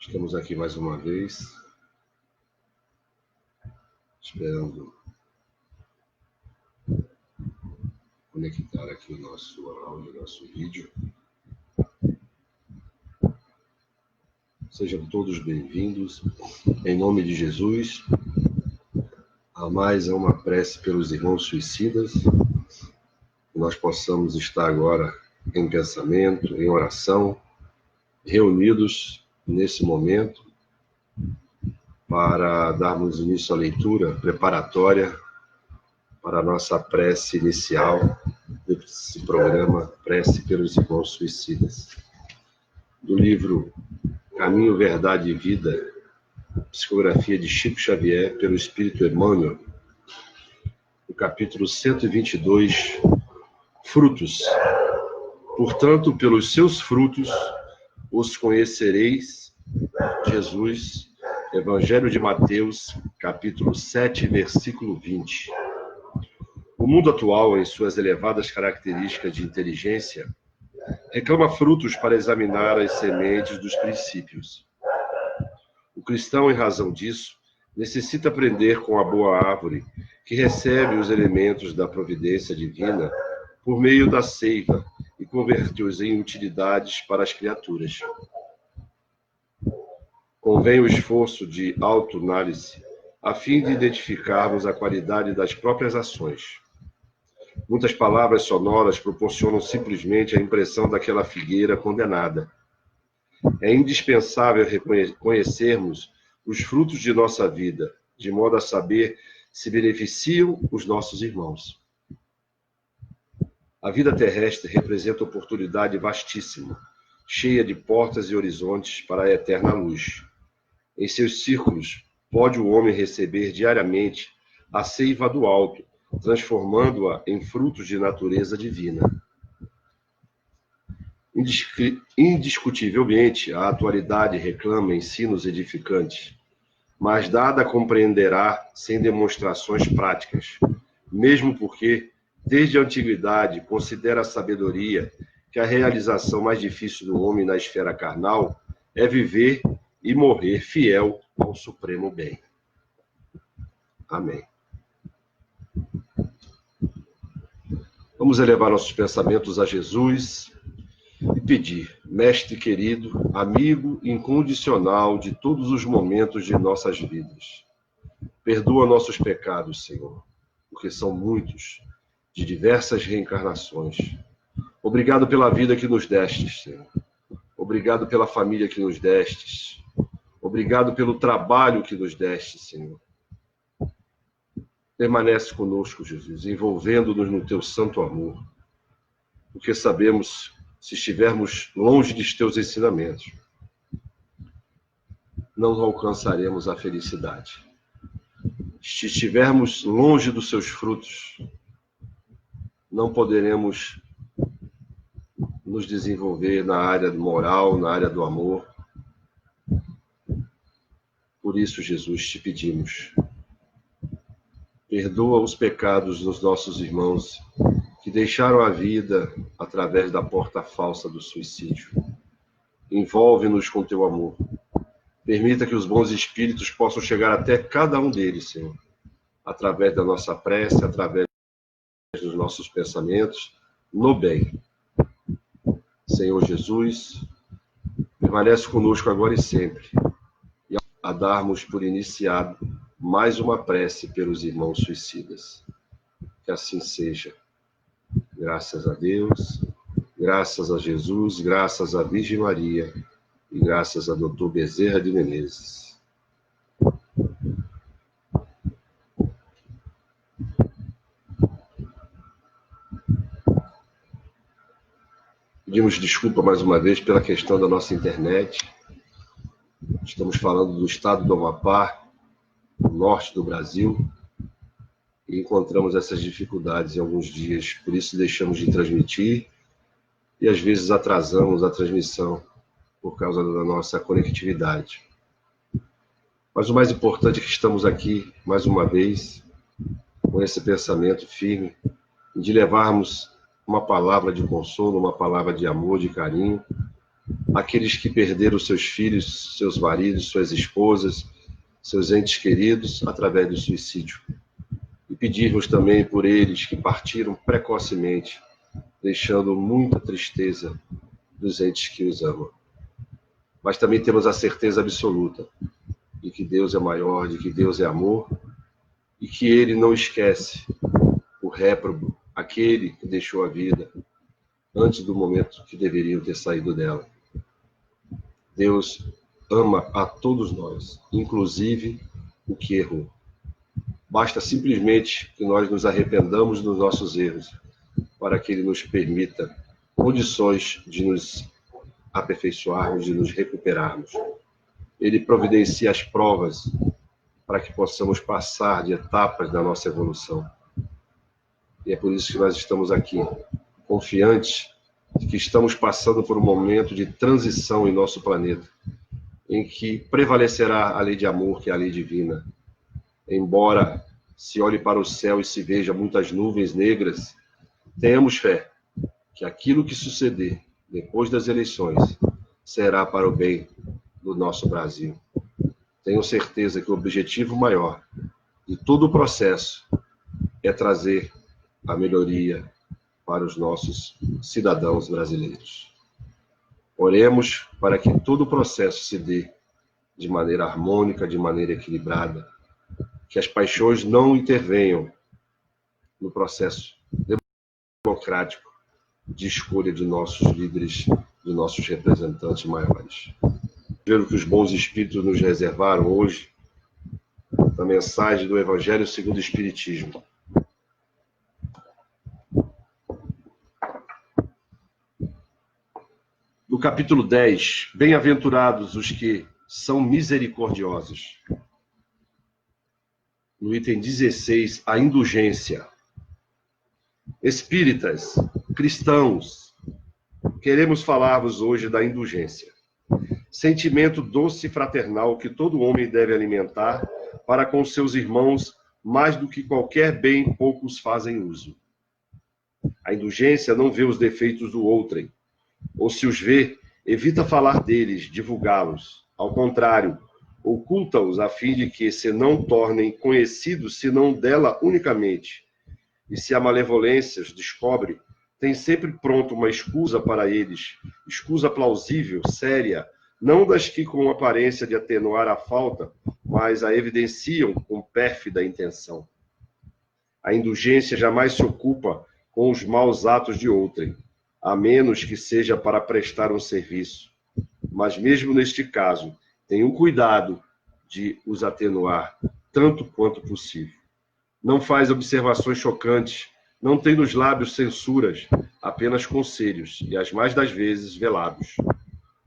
Estamos aqui mais uma vez, esperando conectar aqui o nosso áudio, o nosso vídeo. Sejam todos bem-vindos, em nome de Jesus, a mais uma prece pelos irmãos suicidas, que nós possamos estar agora em pensamento, em oração, reunidos nesse momento, para darmos início à leitura preparatória para a nossa prece inicial desse programa Prece pelos Irmãos Suicidas. Do livro Caminho, Verdade e Vida, psicografia de Chico Xavier pelo Espírito Emmanuel, no capítulo 122, Frutos. Portanto, pelos seus frutos os conhecereis. Jesus, Evangelho de Mateus, capítulo 7, versículo 20. O mundo atual, em suas elevadas características de inteligência, reclama frutos para examinar as sementes dos princípios. O cristão, em razão disso, necessita aprender com a boa árvore, que recebe os elementos da providência divina por meio da seiva e converte-os em utilidades para as criaturas. Convém o esforço de autoanálise, a fim de identificarmos a qualidade das próprias ações. Muitas palavras sonoras proporcionam simplesmente a impressão daquela figueira condenada. É indispensável reconhecermos os frutos de nossa vida, de modo a saber se beneficiam os nossos irmãos. A vida terrestre representa oportunidade vastíssima, cheia de portas e horizontes para a eterna luz. Em seus círculos, pode o homem receber diariamente a seiva do alto, transformando-a em frutos de natureza divina. Indiscutivelmente, a atualidade reclama ensinos edificantes, mas nada compreenderá sem demonstrações práticas, mesmo porque, desde a antiguidade, considera a sabedoria que a realização mais difícil do homem na esfera carnal é viver e morrer fiel ao supremo bem. Amém. Vamos elevar nossos pensamentos a Jesus e pedir, Mestre querido, amigo incondicional de todos os momentos de nossas vidas, perdoa nossos pecados, Senhor, porque são muitos, de diversas reencarnações. Obrigado pela vida que nos destes, Senhor. Obrigado pela família que nos destes. Obrigado pelo trabalho que nos destes, Senhor. Permanece conosco, Jesus, envolvendo-nos no teu santo amor, porque sabemos, se estivermos longe dos teus ensinamentos, não alcançaremos a felicidade. Se estivermos longe dos seus frutos, não poderemos nos desenvolver na área moral, na área do amor. Por isso, Jesus, te pedimos, perdoa os pecados dos nossos irmãos que deixaram a vida através da porta falsa do suicídio. Envolve-nos com teu amor. Permita que os bons espíritos possam chegar até cada um deles, Senhor, através da nossa prece, através dos nossos pensamentos, no bem. Senhor Jesus, permanece conosco agora e sempre, e a darmos por iniciado mais uma prece pelos irmãos suicidas. Que assim seja. Graças a Deus, graças a Jesus, graças à Virgem Maria e graças a Dr. Bezerra de Menezes. Pedimos desculpa mais uma vez pela questão da nossa internet. Estamos falando do estado do Amapá, no norte do Brasil, e encontramos essas dificuldades em alguns dias, por isso deixamos de transmitir e às vezes atrasamos a transmissão por causa da nossa conectividade. Mas o mais importante é que estamos aqui mais uma vez com esse pensamento firme de levarmos uma palavra de consolo, uma palavra de amor, de carinho aqueles que perderam seus filhos, seus maridos, suas esposas, seus entes queridos através do suicídio. E pedirmos também por eles que partiram precocemente, deixando muita tristeza dos entes que os amam. Mas também temos a certeza absoluta de que Deus é maior, de que Deus é amor, e que Ele não esquece o réprobo, aquele que deixou a vida antes do momento que deveriam ter saído dela. Deus ama a todos nós, inclusive o que errou. Basta simplesmente que nós nos arrependamos dos nossos erros, para que Ele nos permita condições de nos aperfeiçoarmos, de nos recuperarmos. Ele providencia as provas para que possamos passar de etapas da nossa evolução. E é por isso que nós estamos aqui, confiantes de que estamos passando por um momento de transição em nosso planeta, em que prevalecerá a lei de amor, que é a lei divina. Embora se olhe para o céu e se veja muitas nuvens negras, tenhamos fé que aquilo que suceder depois das eleições será para o bem do nosso Brasil. Tenho certeza que o objetivo maior de todo o processo é trazer a melhoria para os nossos cidadãos brasileiros. Oremos para que todo o processo se dê de maneira harmônica, de maneira equilibrada, que as paixões não intervenham no processo democrático de escolha de nossos líderes, de nossos representantes maiores. Pelo que os bons espíritos nos reservaram hoje, na mensagem do Evangelho segundo o Espiritismo. No capítulo 10, bem-aventurados os que são misericordiosos. No item 16, a indulgência. Espíritas, cristãos, queremos falar-vos hoje da indulgência. Sentimento doce e fraternal que todo homem deve alimentar para com seus irmãos, mais do que qualquer bem, poucos fazem uso. A indulgência não vê os defeitos do outrem, ou se os vê, evita falar deles, divulgá-los. Ao contrário, oculta-os a fim de que se não tornem conhecidos senão dela unicamente. E se a malevolência os descobre, tem sempre pronto uma escusa para eles, escusa plausível, séria, não das que com aparência de atenuar a falta, mas a evidenciam com pérfida intenção. A indulgência jamais se ocupa com os maus atos de outrem, a menos que seja para prestar um serviço. Mas mesmo neste caso, tem o cuidado de os atenuar tanto quanto possível. Não faz observações chocantes, não tem nos lábios censuras, apenas conselhos, e as mais das vezes velados.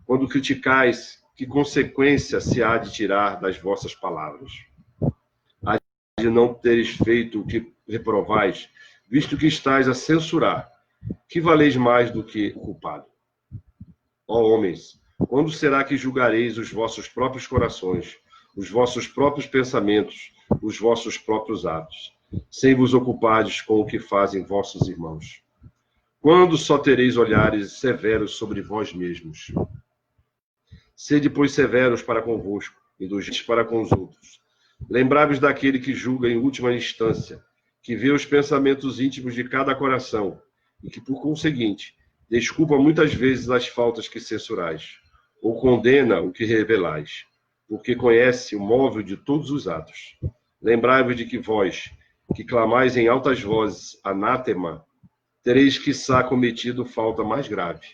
Quando criticais, que consequência se há de tirar das vossas palavras? Há de não teres feito o que reprovais, visto que estais a censurar, que valeis mais do que o culpado. Ó homens, quando será que julgareis os vossos próprios corações, os vossos próprios pensamentos, os vossos próprios atos, sem vos ocupardes com o que fazem vossos irmãos? Quando só tereis olhares severos sobre vós mesmos? Sede, pois, severos para convosco, indulgentes para com os outros. Lembrai-vos daquele que julga em última instância, que vê os pensamentos íntimos de cada coração, e que, por conseguinte, desculpa muitas vezes as faltas que censurais, ou condena o que revelais, porque conhece o móvel de todos os atos. Lembrai-vos de que vós, que clamais em altas vozes, anátema, tereis quiçá cometido falta mais grave.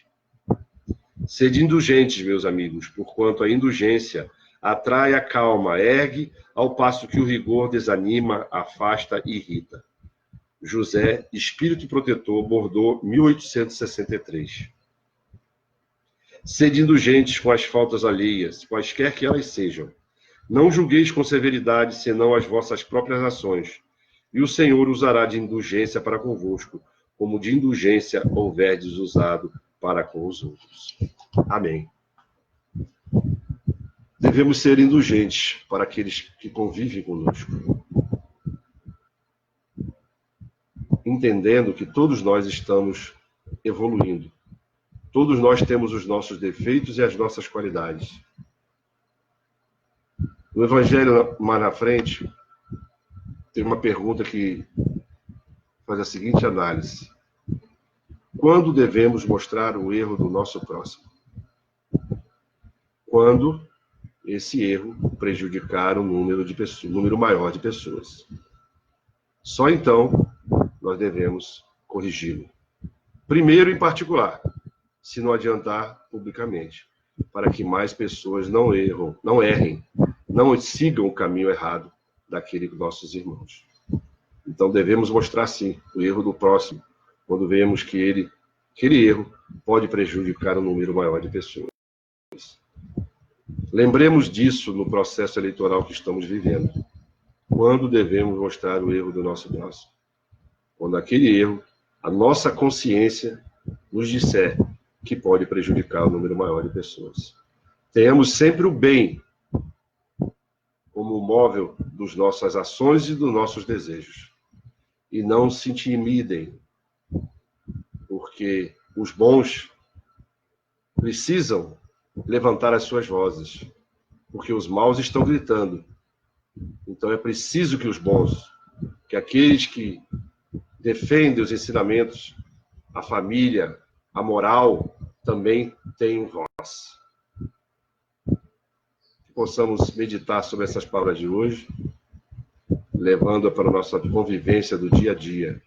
Sede indulgentes, meus amigos, porquanto a indulgência atrai a calma, ergue, ao passo que o rigor desanima, afasta e irrita. José, Espírito Protetor, Bordeaux, 1863. Sede indulgentes com as faltas alheias, quaisquer que elas sejam. Não julgueis com severidade, senão as vossas próprias ações, e o Senhor usará de indulgência para convosco, como de indulgência houverdes usado para com os outros. Amém. Devemos ser indulgentes para aqueles que convivem conosco, entendendo que todos nós estamos evoluindo, Todos nós temos os nossos defeitos e as nossas qualidades. No Evangelho, mais na frente, tem uma pergunta que faz a seguinte análise: quando devemos mostrar o erro do nosso próximo? Quando esse erro prejudicar um número maior de pessoas. Só então nós devemos corrigi-lo. Primeiro, em particular, se não adiantar, publicamente, para que mais pessoas não errem, não sigam o caminho errado daquele dos nossos irmãos. Então devemos mostrar, sim, o erro do próximo, quando vemos que aquele erro pode prejudicar um número maior de pessoas. Lembremos disso no processo eleitoral que estamos vivendo. Quando devemos mostrar o erro do nosso próximo? Quando aquele erro, a nossa consciência, nos disser que pode prejudicar o número maior de pessoas. Tenhamos sempre o bem como móvel das nossas ações e dos nossos desejos. E não se intimidem, porque os bons precisam levantar as suas vozes, porque os maus estão gritando. Então é preciso que os bons, que aqueles que defendem os ensinamentos, a família, a moral, também tenham voz. Que possamos meditar sobre essas palavras de hoje, levando-a para a nossa convivência do dia a dia,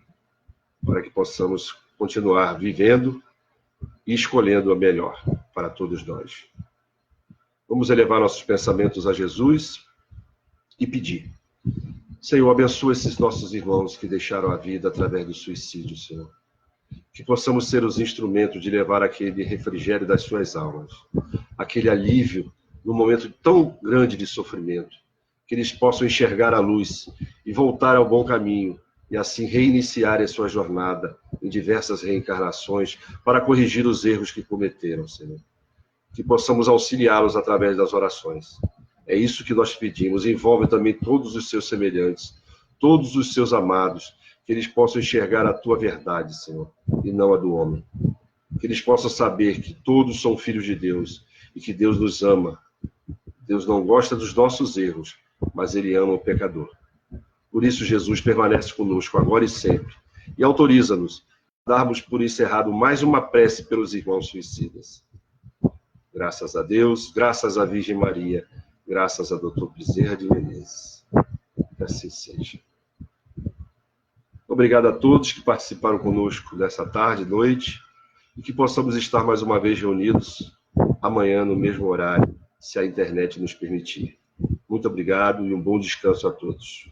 para que possamos continuar vivendo e escolhendo a melhor para todos nós. Vamos elevar nossos pensamentos a Jesus e pedir: Senhor, abençoa esses nossos irmãos que deixaram a vida através do suicídio, Senhor. Que possamos ser os instrumentos de levar aquele refrigério das suas almas, aquele alívio num momento tão grande de sofrimento, que eles possam enxergar a luz e voltar ao bom caminho, e assim reiniciar a sua jornada em diversas reencarnações para corrigir os erros que cometeram, Senhor. Que possamos auxiliá-los através das orações. É isso que nós pedimos. Envolve também todos os seus semelhantes, todos os seus amados, que eles possam enxergar a tua verdade, Senhor, e não a do homem. Que eles possam saber que todos são filhos de Deus e que Deus nos ama. Deus não gosta dos nossos erros, mas Ele ama o pecador. Por isso, Jesus permanece conosco agora e sempre e autoriza-nos a darmos por encerrado mais uma prece pelos irmãos suicidas. Graças a Deus, graças à Virgem Maria, graças a Dr. Bezerra de Menezes. Que assim seja. Obrigado a todos que participaram conosco dessa tarde, noite, e que possamos estar mais uma vez reunidos amanhã no mesmo horário, se a internet nos permitir. Muito obrigado e um bom descanso a todos.